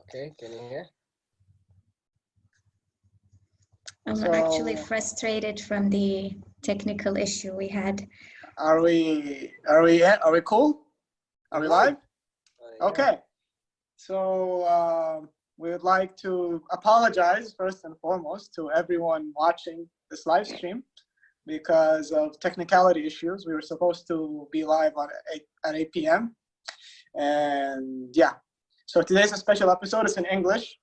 Okay, can you hear? I'm actually frustrated from the technical issue we had. Are we cool? Are we live? Okay. So we would like to apologize first and foremost to everyone watching this live stream because of technicality issues. We were supposed to be live at 8 p.m. And yeah, so today's a special episode. It's in English.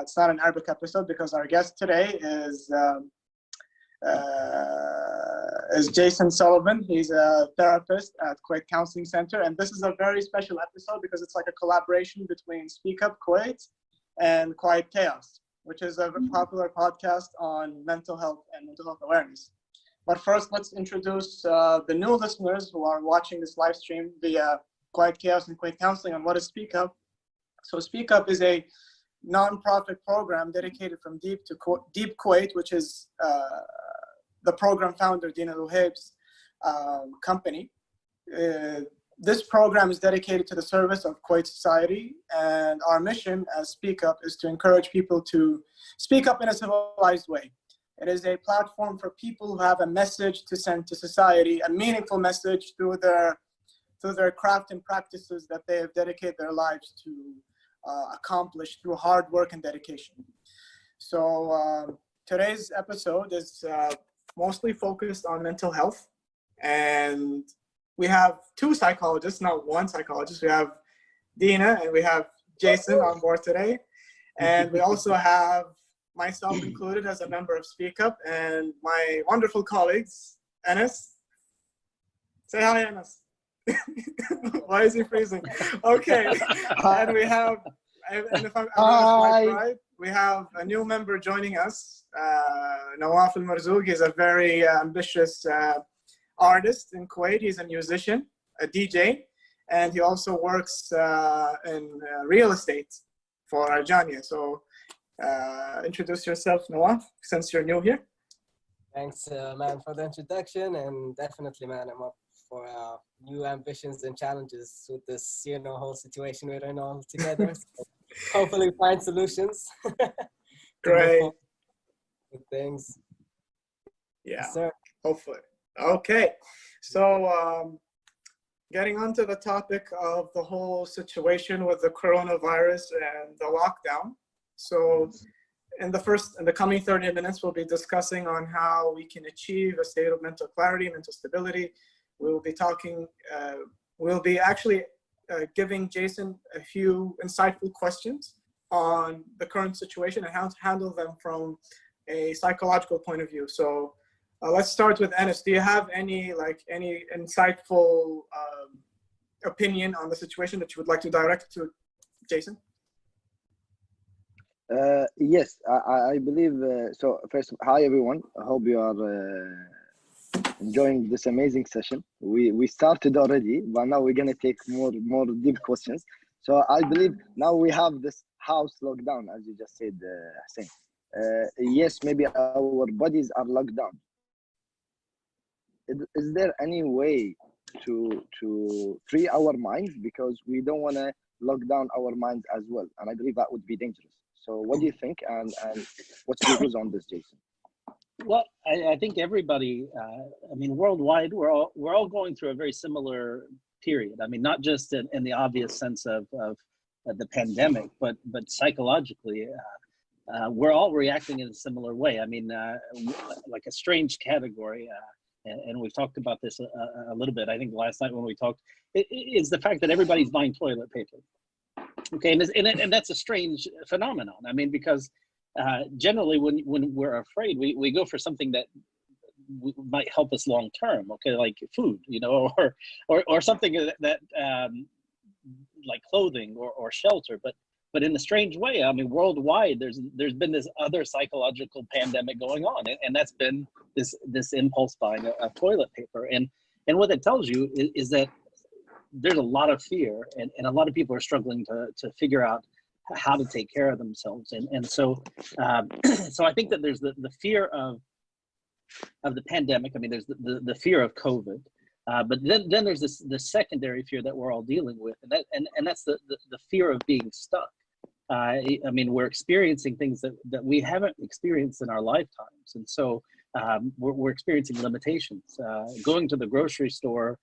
It's not an Arabic episode because our guest today is Jason Sullivan. He's a therapist at Kuwait Counseling Center. And this is a very special episode because it's like a collaboration between Speak Up Kuwait and Quiet Chaos, which is a popular podcast on mental health and mental health awareness. But first, let's introduce the new listeners who are watching this live stream via Quiet Chaos and Kuwait Counseling on what is Speak Up. So Speak Up is a non-profit program dedicated from Deep Kuwait, which is the program founder, Dina Luhaib's company. This program is dedicated to the service of Kuwait society, and our mission as Speak Up is to encourage people to speak up in a civilized way. It is a platform for people who have a message to send to society, a meaningful message through their craft and practices that they have dedicated their lives to accomplish through hard work and dedication. So today's episode is mostly focused on mental health, and we have two psychologists, not one psychologist. We have Dina and we have Jason on board today, and we also have myself included as a member of Speak Up, and my wonderful colleagues, Anas. Say hi, Anas. Why is he freezing? Okay, and we have, and if I'm right, we have a new member joining us, Nawaf Al-Marzouk. He's a very ambitious artist in Kuwait. He's a musician, a DJ, and he also works in real estate for Arjania. So introduce yourself, Nawaf, since you're new here. Thanks, man, for the introduction, and definitely, man, I'm up for new ambitions and challenges with this, whole situation we're in all together. So hopefully find solutions. Great. With things. Yeah, yes, sir. Hopefully. Okay, so getting onto the topic of the whole situation with the coronavirus and the lockdown. So in the coming 30 minutes, we'll be discussing on how we can achieve a state of mental clarity, mental stability. We'll be talking, we'll be actually giving Jason a few insightful questions on the current situation and how to handle them from a psychological point of view. So let's start with Anas. Do you have any insightful opinion on the situation that you would like to direct to Jason? Yes, I believe so. First, hi everyone. I hope you are enjoying this amazing session. We started already, but now we're gonna take more deep questions. So I believe now we have this house lockdown, as you just said, Hussein. Yes, maybe our bodies are locked down. Is there any way to free our minds, because we don't want to lock down our minds as well, and I believe that would be dangerous. So what do you think, and what's your views on this, Jason? Well, I think everybody, worldwide, we're all going through a very similar period. I mean, not just in the obvious sense of the pandemic, but psychologically, we're all reacting in a similar way. I mean, like a strange category, and we've talked about this a little bit, I think last night when we talked, is the fact that everybody's buying toilet paper. Okay, and that's a strange phenomenon. I mean, because generally when we're afraid, we go for something that might help us long term. Okay, like food, or something that like clothing or shelter. But in a strange way, I mean, worldwide, there's been this other psychological pandemic going on, and that's been this impulse buying of toilet paper. And what it tells you is that there's a lot of fear, and a lot of people are struggling to figure out how to take care of themselves. And so so I think that there's the fear of the pandemic. I mean, there's the fear of COVID, but then there's the secondary fear that we're all dealing with, and that's the fear of being stuck. I mean, we're experiencing things that we haven't experienced in our lifetimes. And so we're experiencing limitations. Going to the grocery store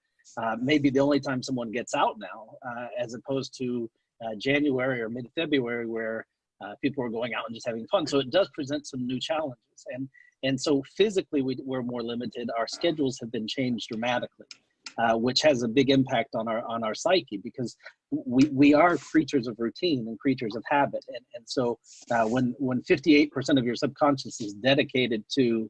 may be the only time someone gets out now, as opposed to January or mid-February, where people are going out and just having fun. So it does present some new challenges. And so physically, we're more limited. Our schedules have been changed dramatically, which has a big impact on our psyche, because we are creatures of routine and creatures of habit. And so when 58% of your subconscious is dedicated to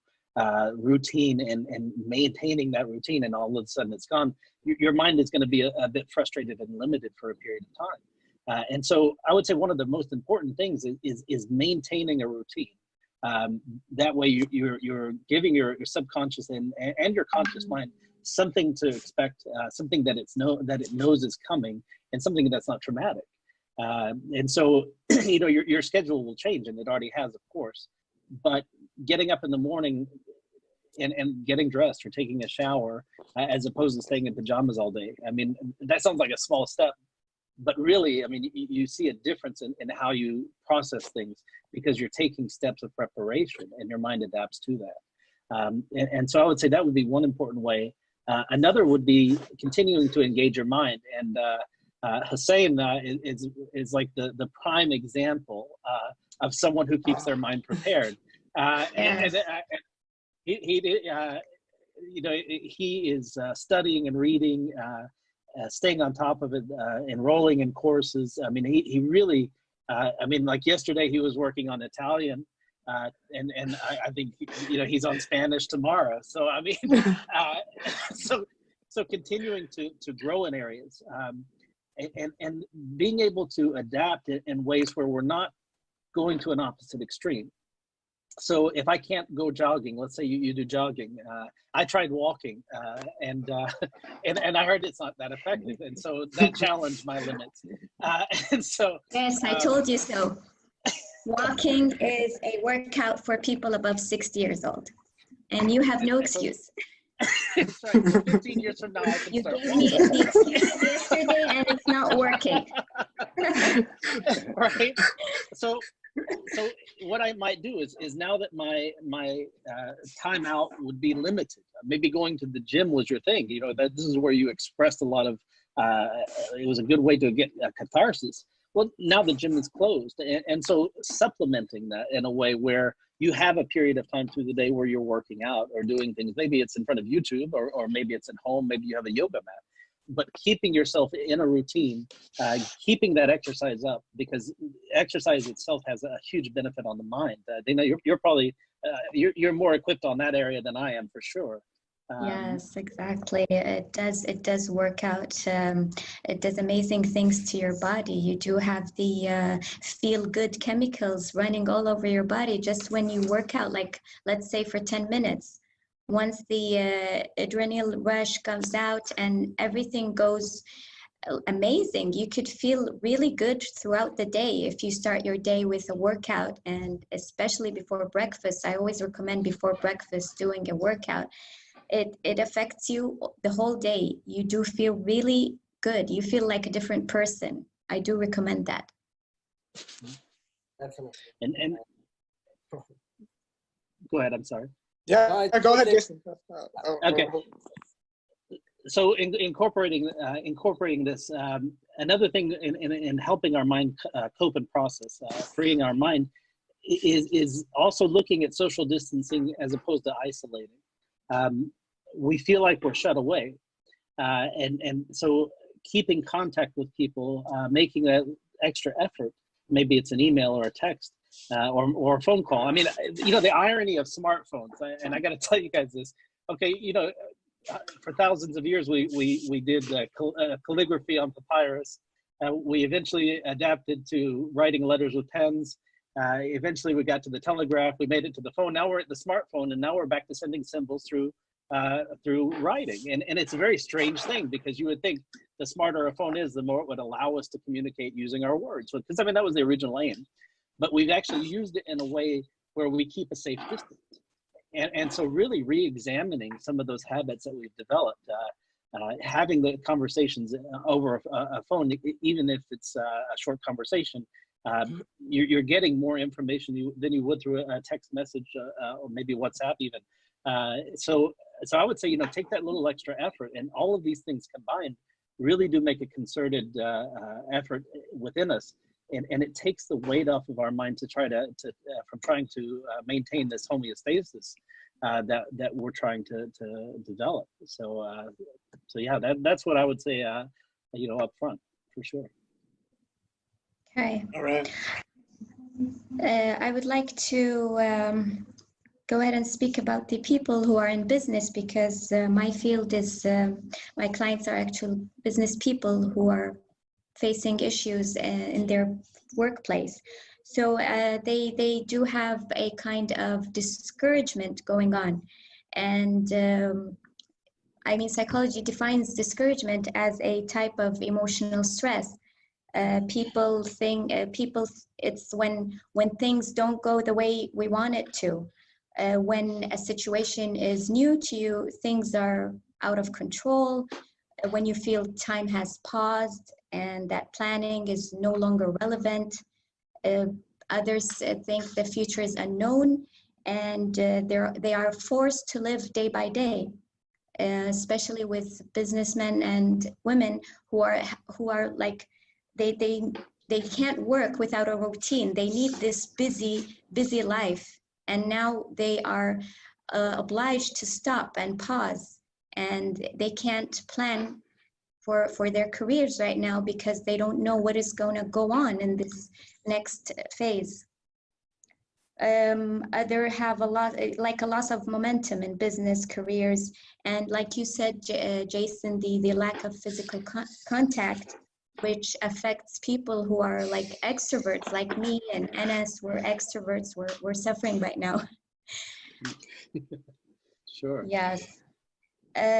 routine and maintaining that routine, and all of a sudden it's gone, your mind is going to be a bit frustrated and limited for a period of time. And so I would say one of the most important things is maintaining a routine. That way you're giving your subconscious and your conscious mind something to expect, something that it knows is coming, and something that's not traumatic. And so, you know, your schedule will change, and it already has, of course. But getting up in the morning and getting dressed or taking a shower, as opposed to staying in pajamas all day. I mean, that sounds like a small step, but really, I mean, you see a difference in how you process things, because you're taking steps of preparation and your mind adapts to that. And so I would say that would be one important way. Another would be continuing to engage your mind. And Hussein is like the prime example of someone who keeps their mind prepared. Yes. You know, he is studying and reading, staying on top of it, enrolling in courses. I mean, he really, I mean, like yesterday he was working on Italian, and I think, you know, he's on Spanish tomorrow. So I mean, so continuing to grow in areas, and being able to adapt in ways where we're not going to an opposite extreme. So if I can't go jogging, let's say you do jogging, I tried walking, and I heard it's not that effective, and so that challenged my limits. And so Yes, I told you so. Walking is a workout for people above 60 years old, and you have no excuse. That's right. So 15 years from now, I can You start gave me the excuse yesterday, and it's not working. Right. So what I might do is now that my time out would be limited, maybe going to the gym was your thing, you know, that this is where you expressed a lot of, it was a good way to get catharsis. Well, now the gym is closed. And so supplementing that in a way where you have a period of time through the day where you're working out or doing things, maybe it's in front of YouTube, or maybe it's at home, maybe you have a yoga mat. But keeping yourself in a routine, keeping that exercise up, because exercise itself has a huge benefit on the mind. Dana, you're probably you're more equipped on that area than I am, for sure. Yes, exactly. It does work out. It does amazing things to your body. You do have the feel-good chemicals running all over your body just when you work out, like let's say for 10 minutes. Once the adrenal rush comes out and everything goes amazing, you could feel really good throughout the day if you start your day with a workout, and especially before breakfast. I always recommend before breakfast doing a workout. It affects you the whole day. You do feel really good. You feel like a different person. I do recommend that. Definitely. And go ahead. I'm sorry. Yeah, go ahead, Jason. Okay. So incorporating this, another thing in helping our mind cope and process, freeing our mind, is also looking at social distancing as opposed to isolating. We feel like we're shut away, and so keeping contact with people, making that extra effort. Maybe it's an email or a text. Or a phone call. I mean, you know, the irony of smartphones, and I got to tell you guys this. Okay, you know, for thousands of years we did calligraphy on papyrus. We eventually adapted to writing letters with pens. Eventually we got to the telegraph. We made it to the phone. Now we're at the smartphone, and now we're back to sending symbols through writing. And it's a very strange thing, because you would think the smarter a phone is, the more it would allow us to communicate using our words. Because I mean, that was the original aim. But we've actually used it in a way where we keep a safe distance. And so really re-examining some of those habits that we've developed, having the conversations over a phone, even if it's a short conversation, you're getting more information than you would through a text message or maybe WhatsApp even. So I would say, you know, take that little extra effort, and all of these things combined really do make a concerted effort within us. And it takes the weight off of our mind to try from trying to maintain this homeostasis that we're trying to develop. So yeah, that's what I would say, you know, up front for sure. Okay. All right. I would like to go ahead and speak about the people who are in business, because my field is, my clients are actual business people who are facing issues in their workplace. So they do have a kind of discouragement going on. And I mean, psychology defines discouragement as a type of emotional stress. People think, it's when things don't go the way we want it to. When a situation is new to you, things are out of control. When you feel time has paused and that planning is no longer relevant. Others think the future is unknown, and they are forced to live day by day, especially with businessmen and women who are like, they can't work without a routine. They need this busy life, and now they are obliged to stop and pause, and they can't plan for their careers right now because they don't know what is going to go on in this next phase. Other have a loss of momentum in business careers, and like you said, Jason, the lack of physical contact, which affects people who are like extroverts, like me and NS. We're extroverts. We're suffering right now. Sure. Yes.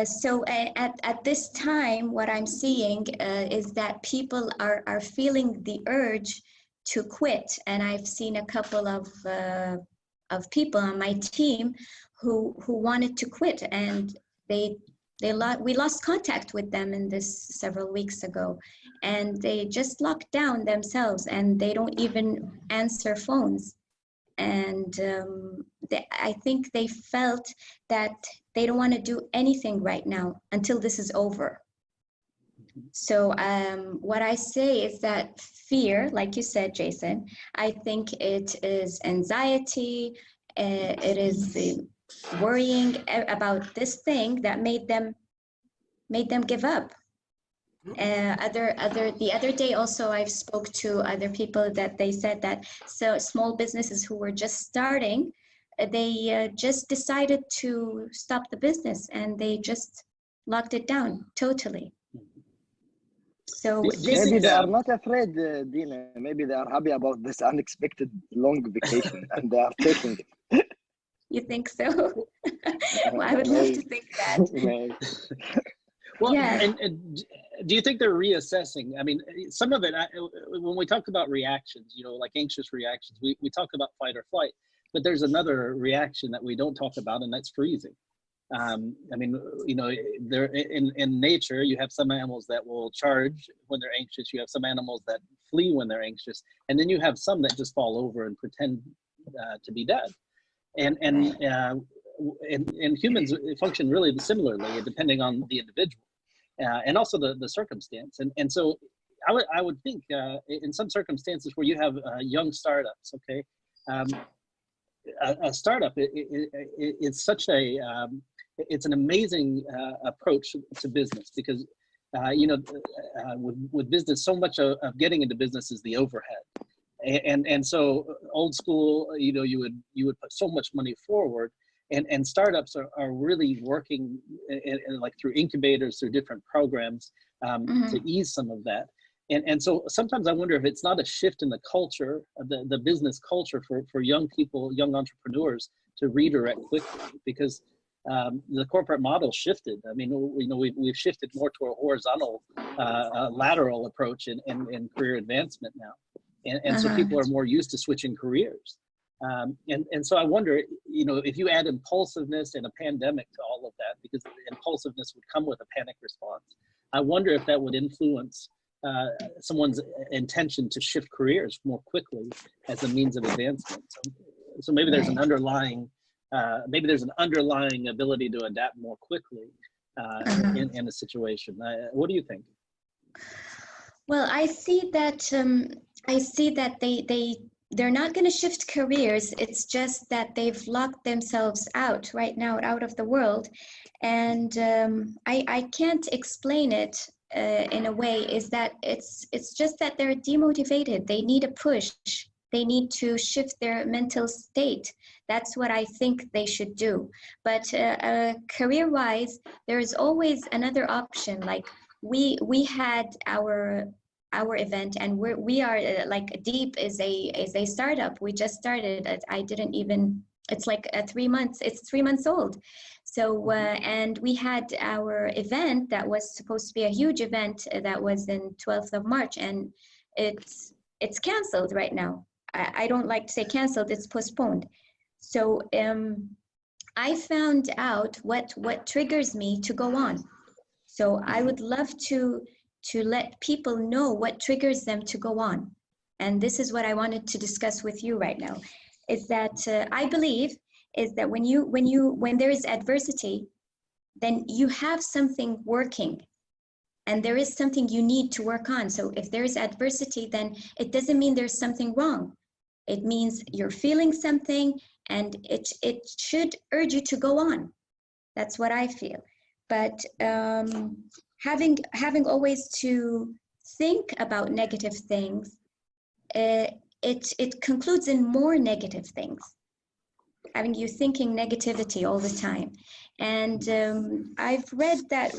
So at this time, what I'm seeing is that people are feeling the urge to quit, and I've seen a couple of people on my team who wanted to quit, and we lost contact with them in this several weeks ago, and they just locked down themselves, and they don't even answer phones. And I think they felt that they don't want to do anything right now until this is over. So what I say is that fear, like you said, Jason, I think it is anxiety, it is worrying about this thing that made them give up. The other day also, I spoke to other people that they said that small businesses who were just starting, they just decided to stop the business, and they just locked it down totally. So maybe they are not afraid, Dina. Maybe they are happy about this unexpected long vacation and they are taking it. You think so? Well, I would love to think that. Well, yeah. And do you think they're reassessing? I mean, some of it, when we talk about reactions, you know, like anxious reactions, we talk about fight or flight, but there's another reaction that we don't talk about, and that's freezing. I mean, you know, there in nature, you have some animals that will charge when they're anxious. You have some animals that flee when they're anxious, and then you have some that just fall over and pretend to be dead. And humans function really similarly, depending on the individual and also the circumstance. And so I would think in some circumstances where you have young startups, okay, a startup it's such a it's an amazing approach to business, because you know, with business, so much of getting into business is the overhead. And so old school, you know, you would put so much money forward, and startups are really working like through incubators, through different programs to ease some of that. And so sometimes I wonder if it's not a shift in the culture, the business culture for young people, young entrepreneurs, to redirect quickly, because the corporate model shifted. I mean, you know, we've shifted more to a horizontal, lateral approach in career advancement now. And so people are more used to switching careers. And so I wonder, you know, if you add impulsiveness and a pandemic to all of that, because impulsiveness would come with a panic response, I wonder if that would influence someone's intention to shift careers more quickly as a means of advancement. So maybe there's an underlying ability to adapt more quickly in a situation. What do you think? Well, I see that they're not going to shift careers. It's just that they've locked themselves out right now, out of the world, and I can't explain it in a way. Is that it's just that they're demotivated. They need a push. They need to shift their mental state. That's what I think they should do. But career-wise, there is always another option. Like we had our event, and we are like Deep is a startup. We just started. I didn't even. It's like 3 months. It's 3 months old. So and we had our event that was supposed to be a huge event that was in 12th of March, and it's canceled right now. I don't like to say canceled. It's postponed. So I found out what triggers me to go on. So I would love to let people know what triggers them to go on. And this is what I wanted to discuss with you right now, is that I believe is that when there is adversity, then you have something working and there is something you need to work on. So if there is adversity, then it doesn't mean there's something wrong. It means you're feeling something and it should urge you to go on. That's what I feel. But having always to think about negative things, it concludes in more negative things. Having you thinking negativity all the time. And I've read that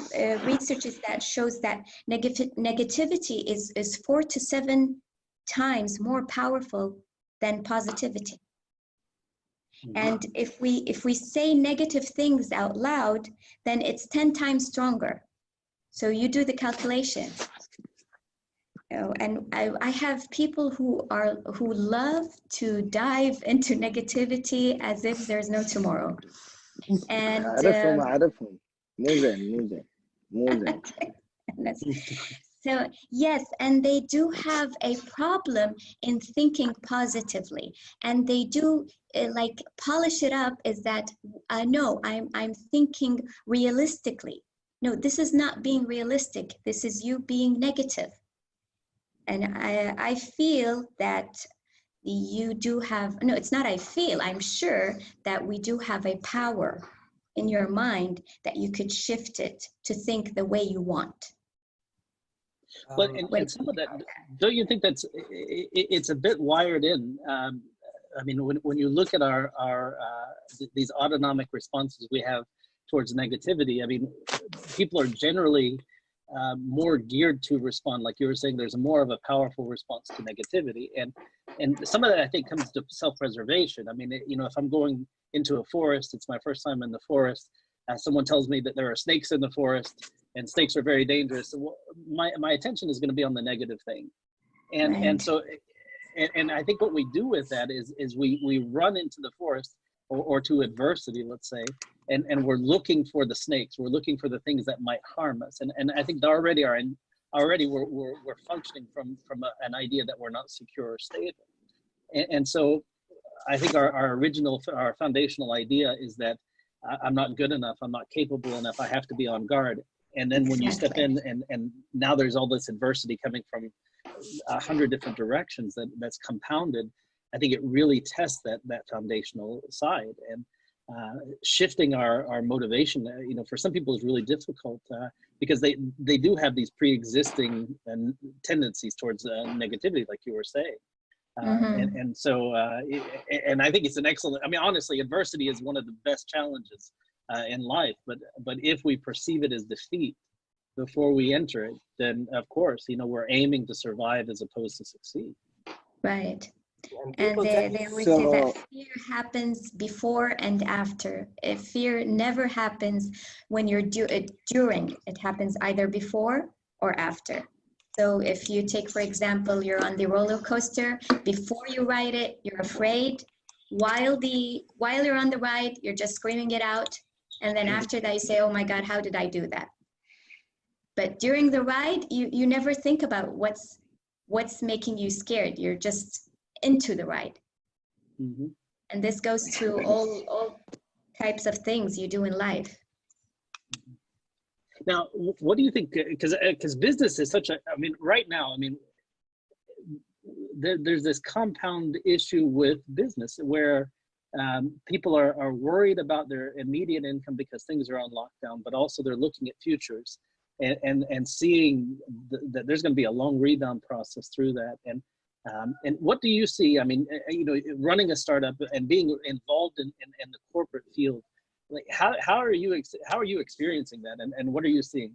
researches that shows that negativity is 4 to 7 times more powerful than positivity. And if we say negative things out loud, then it's 10 times stronger. So you do the calculation. And I have people who love to dive into negativity as if there's no tomorrow. And أعرفهم. مو زين. So yes, and they do have a problem in thinking positively, and they do like polish it up. Is that no, I'm thinking realistically. No, this is not being realistic. This is you being negative. And I feel that you do have, no, it's not I feel, I'm sure that we do have a power in your mind that you could shift it to think the way you want. But and some of that, don't you think it's a bit wired in? I mean, when you look at our these autonomic responses we have towards negativity, I mean, people are generally more geared to respond, like you were saying. There's more of a powerful response to negativity, and some of that I think comes to self-preservation. I mean, you know, if I'm going into a forest, it's my first time in the forest. Someone tells me that there are snakes in the forest, and snakes are very dangerous. So my attention is going to be on the negative thing, and so I think what we do with that is we run into the forest or to adversity, let's say, and we're looking for the snakes. We're looking for the things that might harm us, and I think already we're functioning from an idea that we're not secure or stable, and so I think our foundational idea is that I'm not good enough, I'm not capable enough, I have to be on guard. And then when you step in and now there's all this adversity coming from 100 different directions that's compounded, I think it really tests that foundational side. And shifting our motivation, you know, for some people is really difficult because they do have these pre-existing tendencies towards negativity, like you were saying. And so and I think it's an excellent, I mean, honestly, adversity is one of the best challenges in life, but if we perceive it as defeat before we enter it, then of course, you know, we're aiming to survive as opposed to succeed. Right. And they always say that fear happens before and after. If fear never happens when you're during, it happens either before or after. So if you take, for example, you're on the roller coaster, before you ride it, you're afraid. While you're on the ride, you're just screaming it out. And then after that, you say, oh my God, how did I do that? But during the ride, you never think about what's making you scared. You're just into the ride. Mm-hmm. And this goes to all types of things you do in life. Now, what do you think? Because business is such a, I mean, right now, I mean, there's this compound issue with business where people are worried about their immediate income because things are on lockdown, but also they're looking at futures and seeing that there's going to be a long rebound process through that. And what do you see? I mean, you know, running a startup and being involved in the corporate field, like how are you experiencing that, and what are you seeing?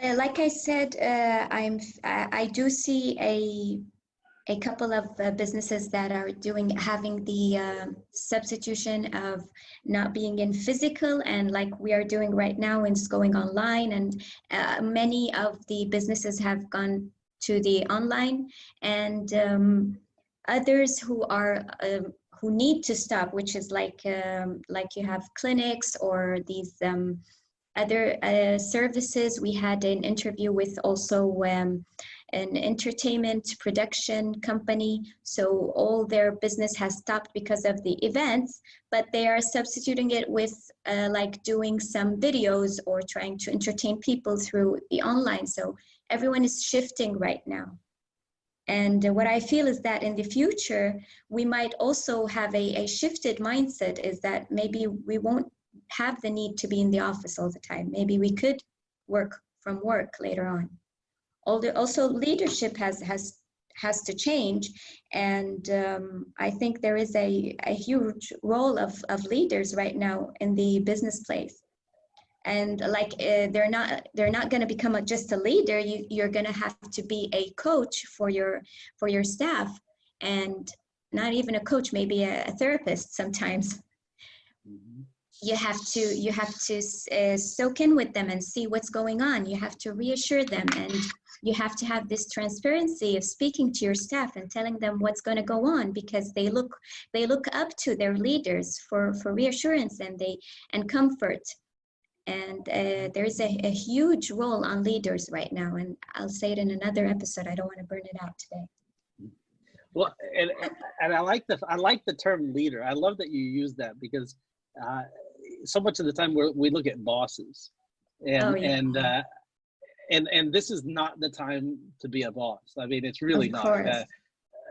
Like I said, I do see a couple of businesses that are having the substitution of not being in physical, and like we are doing right now, and just going online. And many of the businesses have gone to the online, and others who need to stop, which is like you have clinics or these other services. We had an interview with also an entertainment production company. So all their business has stopped because of the events, but they are substituting it with like doing some videos or trying to entertain people through the online. So everyone is shifting right now. And what I feel is that in the future, we might also have a shifted mindset, is that maybe we won't have the need to be in the office all the time. Maybe we could work from work later on. Also, leadership has to change, and I think there is a huge role of leaders right now in the business place. And like they're not going to become just a leader. You're going to have to be a coach for your staff, and not even a coach, maybe a therapist sometimes. Mm-hmm. You have to soak in with them and see what's going on. You have to reassure them, and you have to have this transparency of speaking to your staff and telling them what's going to go on, because they look up to their leaders for reassurance and comfort. And there's a huge role on leaders right now, and I'll say it in another episode. I don't want to burn it out today. Well, and I like the term leader. I love that you use that, because so much of the time we look at bosses, and this is not the time to be a boss. I mean, it's really not,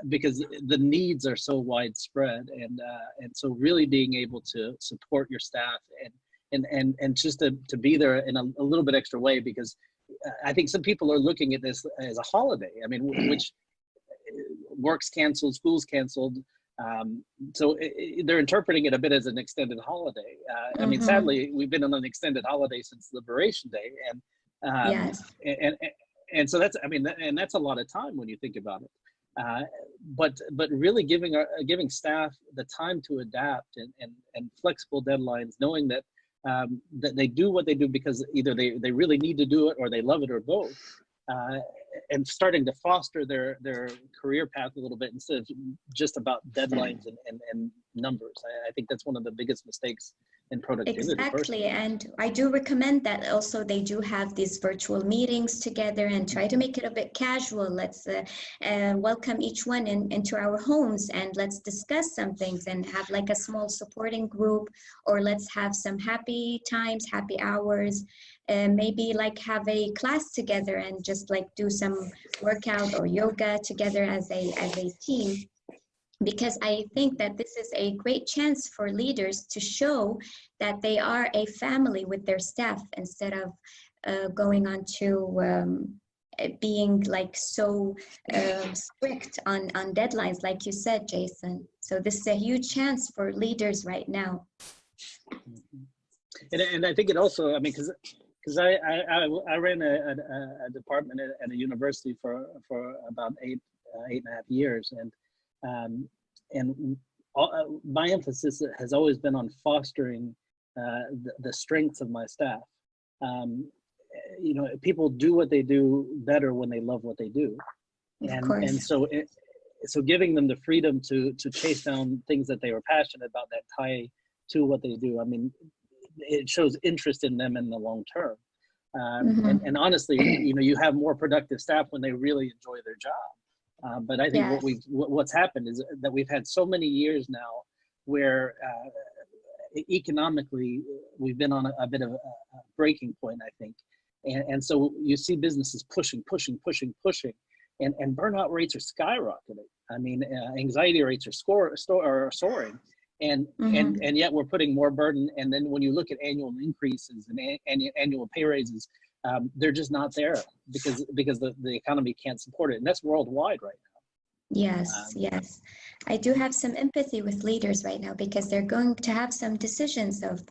because the needs are so widespread, and so really being able to support your staff and just to be there in a little bit extra way, because I think some people are looking at this as a holiday. I mean, which work's canceled, school's canceled. So they're interpreting it a bit as an extended holiday. I mean, sadly, we've been on an extended holiday since Liberation Day, yes. And so that's, I mean, and that's a lot of time when you think about it. But really giving staff the time to adapt and flexible deadlines, knowing that that they do what they do because either they really need to do it or they love it, or both. And starting to foster their career path a little bit instead of just about deadlines and numbers. I think that's one of the biggest mistakes in productivity. Exactly, personally. And I do recommend that also they do have these virtual meetings together and try to make it a bit casual. Let's welcome each one into our homes, and let's discuss some things and have like a small supporting group, or let's have some happy times, happy hours. Maybe like have a class together and just like do some workout or yoga together as a team, because I think that this is a great chance for leaders to show that they are a family with their staff, instead of going on to being like so strict on deadlines, like you said, Jason. So this is a huge chance for leaders right now. And I think it also, I mean, because I ran a department at a university for about eight and a half years, and my emphasis has always been on fostering the strengths of my staff. You know, people do what they do better when they love what they do, and so giving them the freedom to chase down things that they were passionate about that tie to what they do. I mean, it shows interest in them in the long term. And honestly, you know, you have more productive staff when they really enjoy their job. But I think what's happened is that we've had so many years now where economically we've been on a bit of a breaking point, I think. And so you see businesses pushing, and burnout rates are skyrocketing. I mean, anxiety rates are soaring, and yet we're putting more burden. And then when you look at annual increases and annual pay raises, they're just not there because the economy can't support it, and that's worldwide right now. Yes. I do have some empathy with leaders right now because they're going to have some decisions of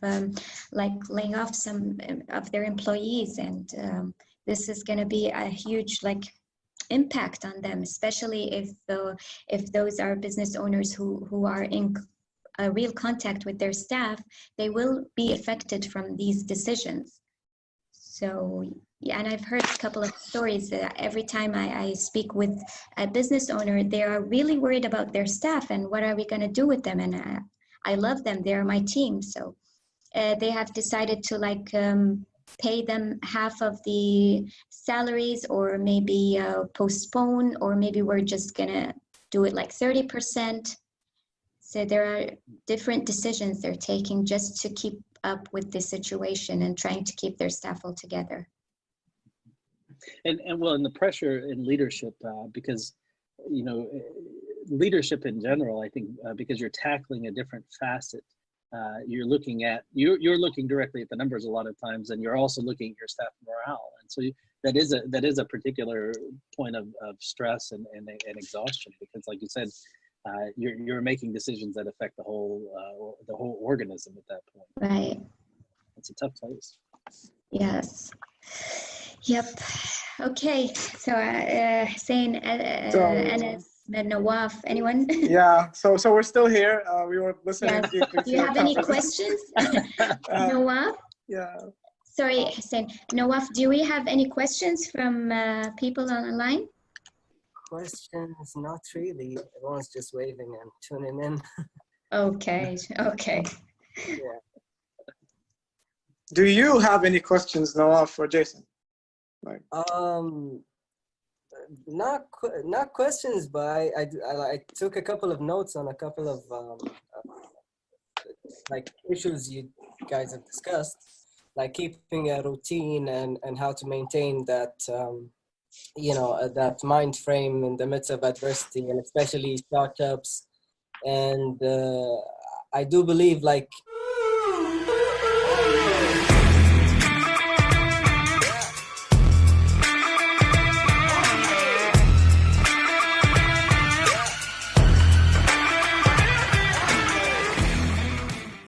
like laying off some of their employees, and this is going to be a huge impact on them, especially if those are business owners who are in a real contact with their staff. They will be affected from these decisions. So yeah, and I've heard a couple of stories that every time I speak with a business owner, they are really worried about their staff and what are we going to do with them. And I love them; they're my team. So they have decided to pay them half of the salaries, or maybe postpone, or maybe we're just gonna do it 30%. So there are different decisions they're taking just to keep up with the situation and trying to keep their staff all together. And the pressure in leadership, because you know, leadership in general, I think because you're tackling a different facet. You're looking directly at the numbers a lot of times, and you're also looking at your staff morale, and so that is a particular point of stress and exhaustion, because like you said, you're making decisions that affect the whole organism at that point. Right. It's a tough place. Yes. Yep. Okay. So Hussein, Anas, Nawaf, anyone? Yeah. So we're still here. We were listening to you. Do you have any questions? Nawaf? Yeah. Sorry, Hussein. Nawaf, do we have any questions from people on the line? Questions? Not really. Everyone's just waving and tuning in. Okay. Yeah. Do you have any questions, Nawaf, for Jason? Not questions, but I took a couple of notes on a couple of issues you guys have discussed, like keeping a routine and how to maintain that that mind frame in the midst of adversity, and especially startups. And I do believe